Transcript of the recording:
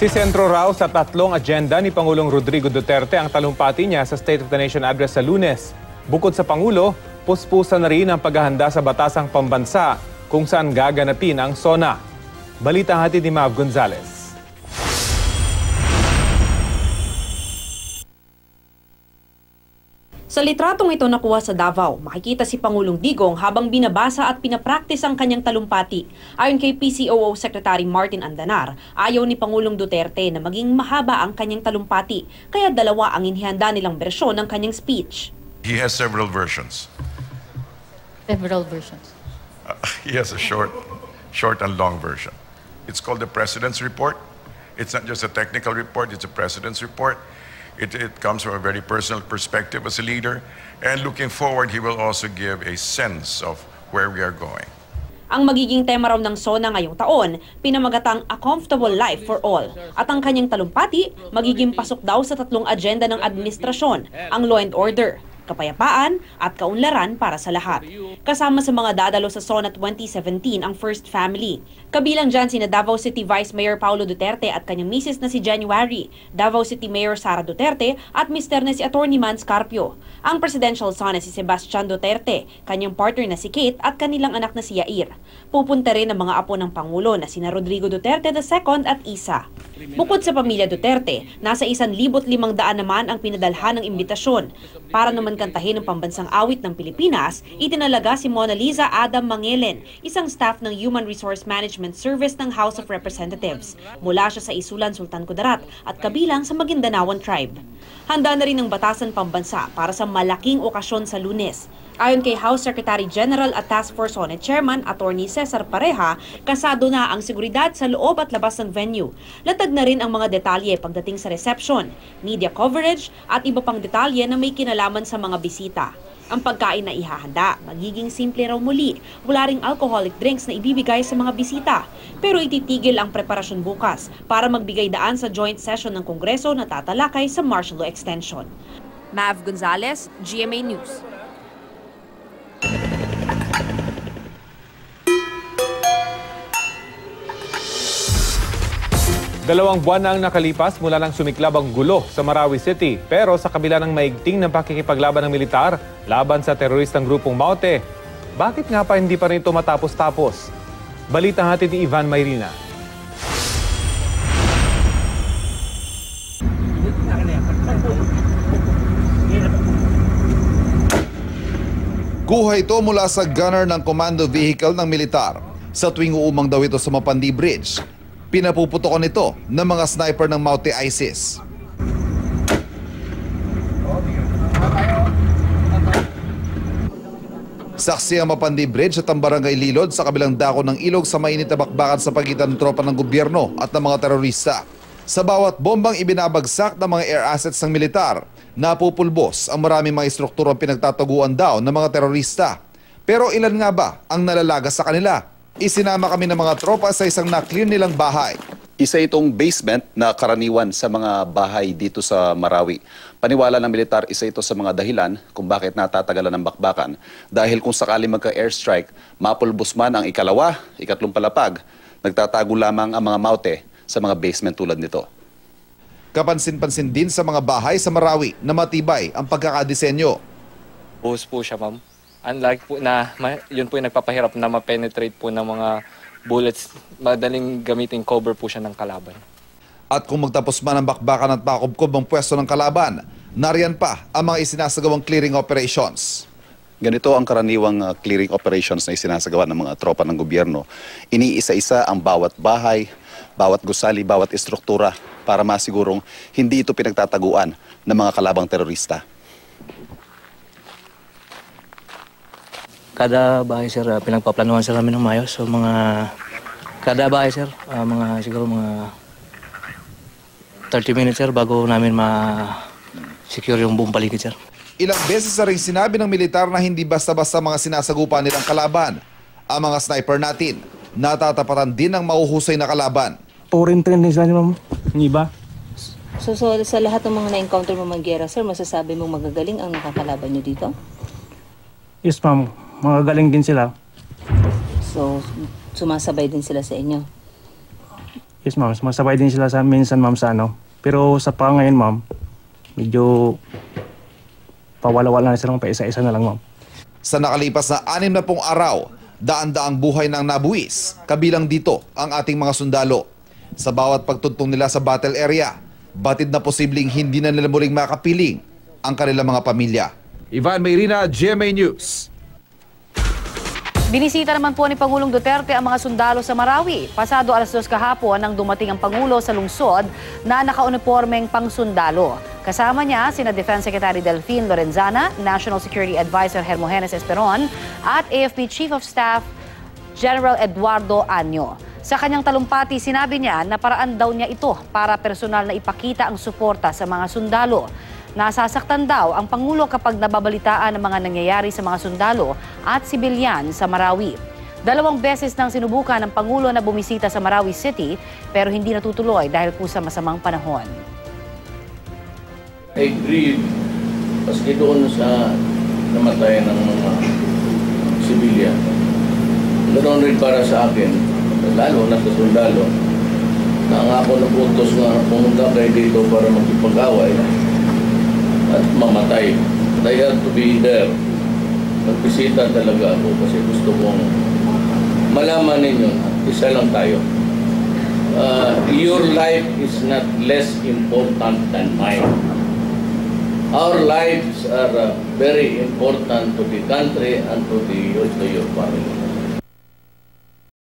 Si sentro raw sa tatlong agenda ni Pangulong Rodrigo Duterte ang talumpati niya sa State of the Nation address sa Lunes. Bukod sa Pangulo, puspusan na rin ang paghahanda sa batasang pambansa kung saan gaganapin ang SONA. Balita hatid ni Mav Gonzalez. Sa litratong ito nakuha sa Davao, makikita si Pangulong Digong habang binabasa at pinapraktis ang kanyang talumpati. Ayon kay PCOO Secretary Martin Andanar, ayaw ni Pangulong Duterte na maging mahaba ang kanyang talumpati, kaya dalawa ang inihanda nilang bersyon ng kanyang speech. He has several versions. Several versions. He has a short and long version. It's called the President's Report. It's not just a technical report, it's a President's Report. It comes from a very personal perspective as a leader. And looking forward, he will also give a sense of where we are going. Ang magiging tema raw ng SONA ngayong taon, pinamagatang A Comfortable Life for All. At ang kanyang talumpati, magiging pasok daw sa tatlong agenda ng administrasyon, ang law and order, kapayapaan at kaunlaran para sa lahat. Kasama sa mga dadalo sa SONA 2017 ang First Family. Kabilang dyan sina Davao City Vice Mayor Paulo Duterte at kanyang misis na si January, Davao City Mayor Sara Duterte at mister na si Atty. Man Scarpio. Ang presidential son na si Sebastian Duterte, kanyang partner na si Kate at kanilang anak na si Yair. Pupunta rin ang mga apo ng Pangulo na sina Rodrigo Duterte II at Isa. Bukod sa pamilya Duterte, nasa 1,500 naman ang pinadalhan ng imbitasyon. Para naman kantahin ang pambansang awit ng Pilipinas, itinalaga si Mona Lisa Adam Mangelen, isang staff ng Human Resource Management Service ng House of Representatives. Mula siya sa Isulan, Sultan Kudarat at kabilang sa Maguindanaoan Tribe. Handa na rin ang batasan pambansa para sa malaking okasyon sa Lunes. Ayon kay House Secretary General at Task Force on Chairman Atty. Cesar Pareja, kasado na ang seguridad sa loob at labas ng venue. Latag na rin ang mga detalye pagdating sa reception, media coverage at iba pang detalye na may kinalaman sa mga bisita. Ang pagkain na ihahanda, magiging simple raw muli. Wala ring alcoholic drinks na ibibigay sa mga bisita. Pero ititigil ang preparasyon bukas para magbigay daan sa joint session ng Kongreso na tatalakay sa martial law extension. Mav Gonzalez, GMA News. Dalawang buwan na ang nakalipas mula nang sumiklab ang gulo sa Marawi City. Pero sa kabila ng maigting ng pakikipaglaban ng militar laban sa teroristang grupong Maute, bakit nga pa hindi pa rin ito matapos-tapos? Balita natin ni Ivan Mayrina. Kuha ito mula sa gunner ng commando vehicle ng militar sa tuwing uumang daw ito sa Mapandi Bridge. Pinapuputokan ito ng mga sniper ng Maute ISIS. Saksi ang Mapandi Bridge at ang Barangay Lilod sa kabilang dako ng ilog sa mainit na bakbakan sa pagitan ng tropa ng gobyerno at ng mga terorista. Sa bawat bombang ibinabagsak ng mga air assets ng militar, napupulbos ang maraming mga estrukturang pinagtataguan daw ng mga terorista. Pero ilan nga ba ang nalalagas sa kanila? Isinama kami ng mga tropa sa isang na-clear nilang bahay. Isa itong basement na karaniwan sa mga bahay dito sa Marawi. Paniwala ng militar, isa ito sa mga dahilan kung bakit natatagalan ng bakbakan. Dahil kung sakali magka-airstrike, mapulbos man ang ikalawa, ikatlong palapag, nagtatago lamang ang mga Maute sa mga basement tulad nito. Kapansin-pansin din sa mga bahay sa Marawi na matibay ang pagkakadesenyo. Buhos po siya, ma'am. Unlike po na yun po yung nagpapahirap na ma-penetrate po ng mga bullets, madaling gamitin cover po siya ng kalaban. At kung magtapos man ang bakbakan at pakubkob ang pwesto ng kalaban, nariyan pa ang mga isinasagawang clearing operations. Ganito ang karaniwang clearing operations na isinasagawa ng mga tropa ng gobyerno. Iniisa-isa ang bawat bahay, bawat gusali, bawat estruktura para masigurong hindi ito pinagtataguan ng mga kalabang terorista. Kada bahay, sir, pinagpaplanuhan sir namin ng mayos. So, kada bahay, sir, siguro mga 30 minutes, sir, bago namin ma-secure yung buong paligid, sir. Ilang beses na rin sinabi ng militar na hindi basta-basta mga sinasagupa nilang kalaban. Ang mga sniper natin, natatapatan din ng mahuhusay na kalaban. Foreign trend din sa inyo, ma'am. Yung iba. So sa lahat ng mga na-encounter mo mag-gera, sir, masasabi mong magagaling ang nakakalaban nyo dito? Yes, ma'am. Magagaling din sila. So, sumasabay din sila sa inyo? Yes, ma'am. Sumasabay din sila sa minsan, ma'am, sa ano. Pero sa pa ngayon, ma'am, medyo pawala-wala na silang pa-isa-isa na lang, ma'am. Sa nakalipas na 60 araw, daan-daang buhay ng nabuwis, kabilang dito ang ating mga sundalo. Sa bawat pagtuntong nila sa battle area, batid na posibleng hindi na nila muling makapiling ang kanilang mga pamilya. Ivan Mayrina, GMA News. Binisita naman po ni Pangulong Duterte ang mga sundalo sa Marawi. Pasado 2:00 kahapon nang dumating ang Pangulo sa lungsod na nakaunipormeng pangsundalo. Kasama niya sina Defense Secretary Delfin Lorenzana, National Security Advisor Hermogenes Esperon at AFP Chief of Staff General Eduardo Año. Sa kanyang talumpati, sinabi niya na paraan daw niya ito para personal na ipakita ang suporta sa mga sundalo. Nasasaktan daw ang Pangulo kapag nababalitaan ang mga nangyayari sa mga sundalo at sibilyan sa Marawi. 2 beses nang sinubukan ng Pangulo na bumisita sa Marawi City pero hindi natutuloy dahil po sa masamang panahon. I grieve paski doon sa namatay ng mga sibilyan. Ganoon rin para sa akin, lalo na sa sundalo, na nga ako naputos na pumunta kayo dito para magpag-away at mamatay. I had to be there. Nagbisita talaga ako kasi gusto kong malaman ninyo, isa lang tayo. Your life is not less important than mine. Our lives are very important to the country and to your family.